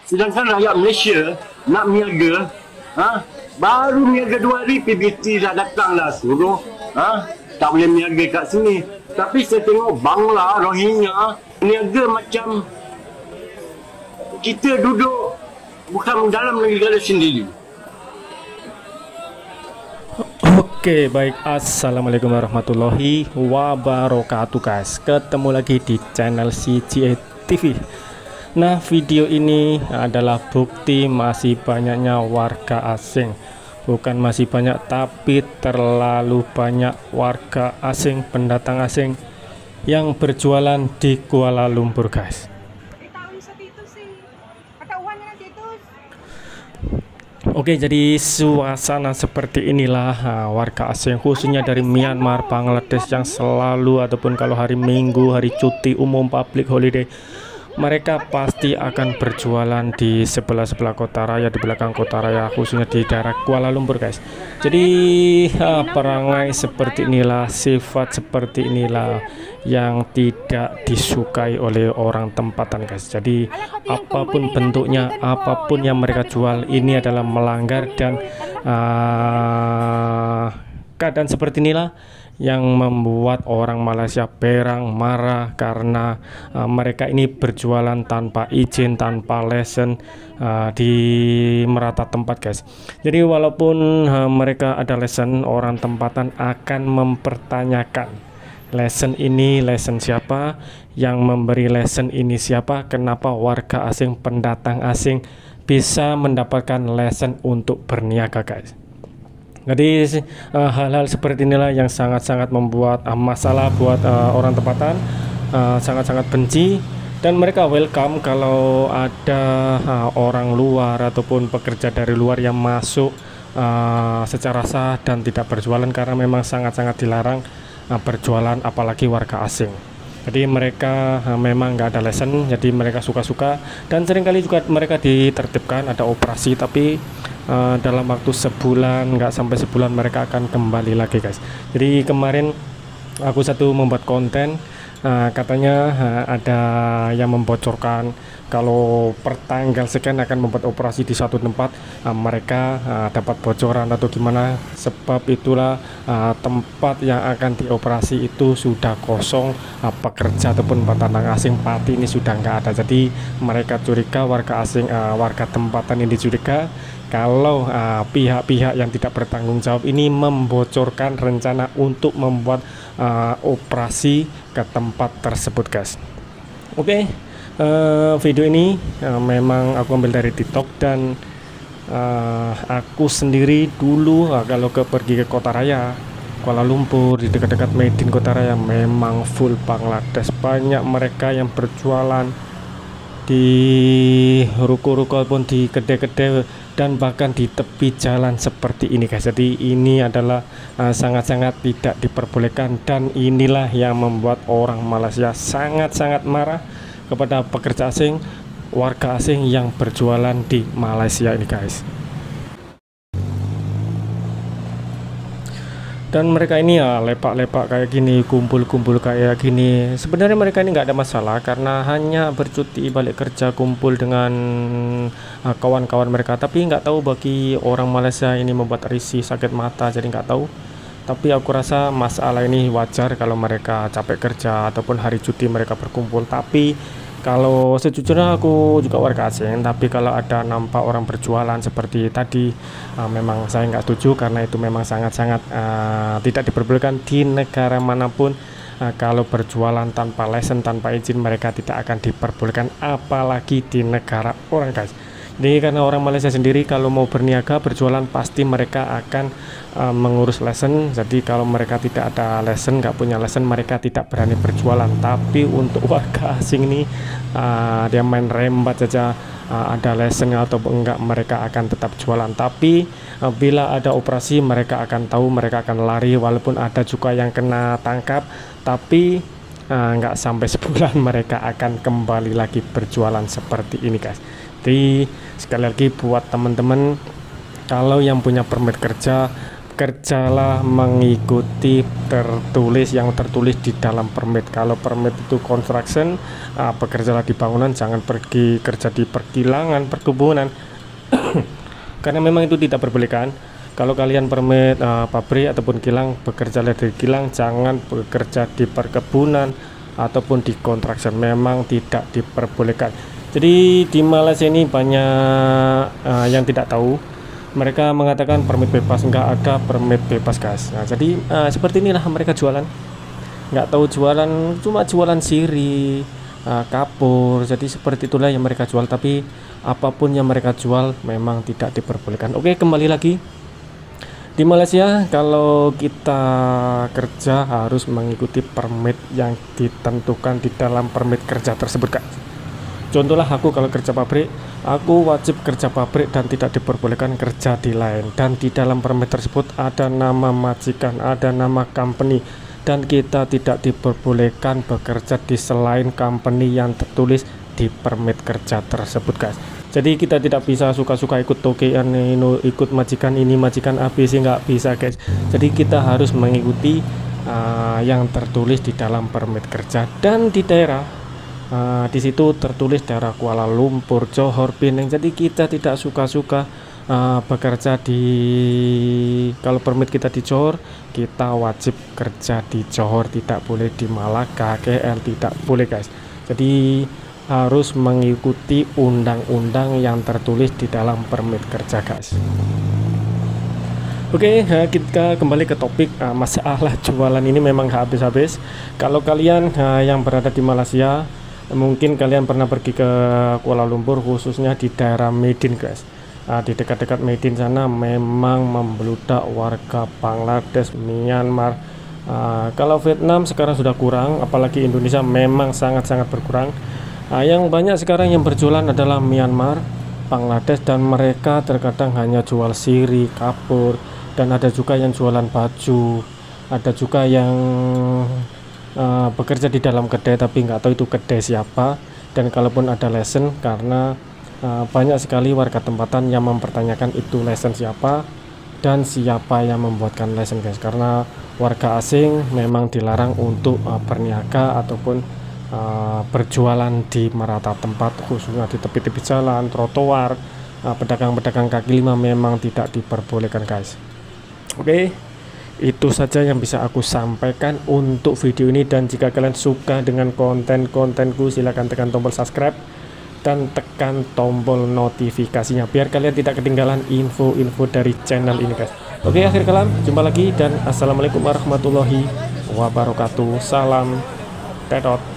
Sedangkan rakyat Malaysia nak niaga, baru niaga 2 hari PBT dah datang dah suruh, tak boleh niaga kat sini. Tapi saya tengok Bangla, Rohingya niaga macam kita duduk bukan dalam negara sendiri. Oke, baik. Assalamualaikum warahmatullahi wabarakatuh guys. Ketemu lagi di channel CGA TV. Nah, video ini adalah bukti masih banyaknya warga asing. Bukan masih banyak, tapi terlalu banyak warga asing, pendatang asing yang berjualan di Kuala Lumpur guys. Oke, jadi suasana seperti inilah warga asing khususnya dari Myanmar, Bangladesh yang selalu ataupun kalau hari Minggu, hari cuti umum, public holiday, mereka pasti akan berjualan di sebelah-sebelah kota raya, di belakang kota raya, khususnya di daerah Kuala Lumpur guys. Jadi perangai seperti inilah, sifat seperti inilah yang tidak disukai oleh orang tempatan guys. Jadi apapun bentuknya, apapun yang mereka jual, ini adalah melanggar. Dan keadaan seperti inilah yang membuat orang Malaysia berang, marah, karena mereka ini berjualan tanpa izin, tanpa lesen di merata tempat guys. Jadi walaupun mereka ada lesen, orang tempatan akan mempertanyakan lesen ini, lesen siapa, yang memberi lesen ini siapa, kenapa warga asing, pendatang asing bisa mendapatkan lesen untuk berniaga guys. Jadi hal-hal seperti inilah yang sangat-sangat membuat masalah buat orang tempatan, sangat-sangat benci. Dan mereka welcome kalau ada orang luar ataupun pekerja dari luar yang masuk secara sah dan tidak berjualan, karena memang sangat-sangat dilarang berjualan apalagi warga asing. Jadi mereka memang nggak ada lesen, jadi mereka suka-suka, dan seringkali juga mereka ditertibkan, ada operasi, tapi dalam waktu sebulan, nggak sampai sebulan mereka akan kembali lagi guys. Jadi kemarin aku membuat konten, katanya ada yang membocorkan kalau per tanggal sekian akan membuat operasi di suatu tempat, mereka dapat bocoran atau gimana. Sebab itulah tempat yang akan dioperasi itu sudah kosong, pekerja ataupun pendatang asing pati ini sudah nggak ada. Jadi mereka curiga, warga asing, warga tempatan ini curiga kalau pihak-pihak yang tidak bertanggung jawab ini membocorkan rencana untuk membuat operasi ke tempat tersebut guys. Oke. Video ini memang aku ambil dari TikTok, dan aku sendiri dulu kalau pergi ke kota raya Kuala Lumpur, di dekat-dekat Medin kota raya, memang full Bangladesh. Banyak mereka yang berjualan di ruko-ruko pun, di kedai-kedai, dan bahkan di tepi jalan seperti ini guys. Jadi ini adalah sangat-sangat tidak diperbolehkan, dan inilah yang membuat orang Malaysia sangat-sangat marah kepada pekerja asing, warga asing yang berjualan di Malaysia ini guys. Dan mereka ini ya lepak-lepak kayak gini, kumpul-kumpul kayak gini. Sebenarnya mereka ini nggak ada masalah, karena hanya bercuti balik kerja, kumpul dengan kawan-kawan mereka. Tapi nggak tahu bagi orang Malaysia ini membuat risih, sakit mata, jadi nggak tahu. Tapi aku rasa masalah ini wajar kalau mereka capek kerja ataupun hari cuti mereka berkumpul. Tapi kalau sejujurnya aku juga warga asing, tapi kalau ada nampak orang berjualan seperti tadi, memang saya nggak setuju, karena itu memang sangat-sangat tidak diperbolehkan di negara manapun. Kalau berjualan tanpa lesen, tanpa izin, mereka tidak akan diperbolehkan, apalagi di negara orang guys. Jadi karena orang Malaysia sendiri kalau mau berniaga, berjualan, pasti mereka akan mengurus lesen. Jadi kalau mereka tidak ada lesen, nggak punya lesen, mereka tidak berani berjualan. Tapi untuk warga asing ini, dia main rembat saja, ada lesen atau enggak, mereka akan tetap jualan. Tapi bila ada operasi, mereka akan tahu, mereka akan lari. Walaupun ada juga yang kena tangkap, tapi nggak sampai sebulan mereka akan kembali lagi berjualan seperti ini guys. Jadi sekali lagi buat teman-teman, kalau yang punya permit kerja, kerjalah mengikuti yang tertulis di dalam permit. Kalau permit itu construction, bekerjalah di bangunan, jangan pergi kerja di perkilangan, perkebunan. Karena memang itu tidak diperbolehkan. Kalau kalian permit pabrik ataupun kilang, bekerjalah di kilang, jangan bekerja di perkebunan ataupun di construction, memang tidak diperbolehkan. Jadi di Malaysia ini banyak yang tidak tahu. Mereka mengatakan permit bebas, enggak ada permit bebas guys. Nah, jadi seperti inilah mereka jualan, nggak tahu jualan, cuma jualan siri, kapur. Jadi seperti itulah yang mereka jual, tapi apapun yang mereka jual memang tidak diperbolehkan. Oke, kembali lagi di Malaysia, kalau kita kerja harus mengikuti permit yang ditentukan di dalam permit kerja tersebut guys. Contohlah aku kalau kerja pabrik, aku wajib kerja pabrik dan tidak diperbolehkan kerja di lain. Dan di dalam permit tersebut ada nama majikan, ada nama company, dan kita tidak diperbolehkan bekerja di selain company yang tertulis di permit kerja tersebut guys. Jadi kita tidak bisa suka-suka ikut tokean, ikut majikan ini, majikan ABC, nggak bisa guys. Jadi kita harus mengikuti yang tertulis di dalam permit kerja. Dan di daerah di situ tertulis daerah Kuala Lumpur, Johor, Penang. Jadi kita tidak suka-suka bekerja kalau permit kita di Johor, kita wajib kerja di Johor, tidak boleh di Malaka, KL, tidak boleh guys. Jadi harus mengikuti undang-undang yang tertulis di dalam permit kerja guys. Oke, kita kembali ke topik. Masalah jualan ini memang gak habis-habis. Kalau kalian yang berada di Malaysia, mungkin kalian pernah pergi ke Kuala Lumpur, khususnya di daerah Medan guys. Di dekat-dekat Medan sana memang membludak warga Bangladesh, Myanmar. Kalau Vietnam sekarang sudah kurang, apalagi Indonesia memang sangat-sangat berkurang. Yang banyak sekarang yang berjualan adalah Myanmar, Bangladesh, dan mereka terkadang hanya jual siri, kapur, dan ada juga yang jualan baju, ada juga yang bekerja di dalam kedai tapi nggak tahu itu kedai siapa. Dan kalaupun ada lesson, karena banyak sekali warga tempatan yang mempertanyakan itu lesson siapa dan siapa yang membuatkan lesson guys, karena warga asing memang dilarang untuk berniaga ataupun berjualan di merata tempat, khususnya di tepi-tepi jalan, trotoar, pedagang-pedagang kaki lima memang tidak diperbolehkan guys. Oke, itu saja yang bisa aku sampaikan untuk video ini. Dan jika kalian suka dengan konten-kontenku, silahkan tekan tombol subscribe dan tekan tombol notifikasinya biar kalian tidak ketinggalan info-info dari channel ini guys. Oke, akhir kalam, jumpa lagi dan assalamualaikum warahmatullahi wabarakatuh. Salam Tetot.